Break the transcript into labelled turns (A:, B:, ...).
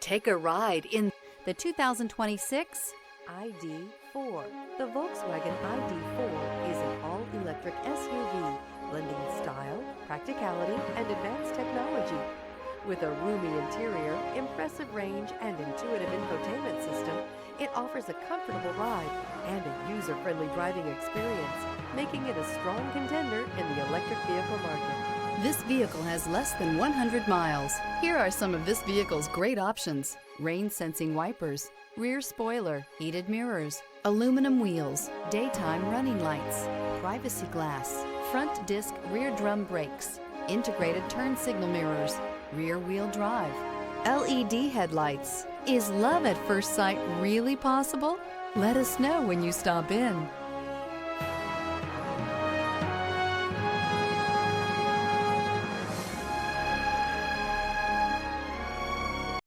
A: Take a ride in the 2026 ID.4. The Volkswagen ID.4 is an all-electric SUV blending style, practicality, and advanced technology. With a roomy interior, impressive range, and intuitive infotainment system, it offers a comfortable ride and a user-friendly driving experience, making it a strong contender in the electric vehicle market. This vehicle has less than 100 miles. Here are some of this vehicle's great options: rain-sensing wipers, rear spoiler, heated mirrors, aluminum wheels, daytime running lights, privacy glass, front disc rear drum brakes, integrated turn signal mirrors, rear wheel drive, LED headlights. Is love at first sight really possible? Let us know when you stop in.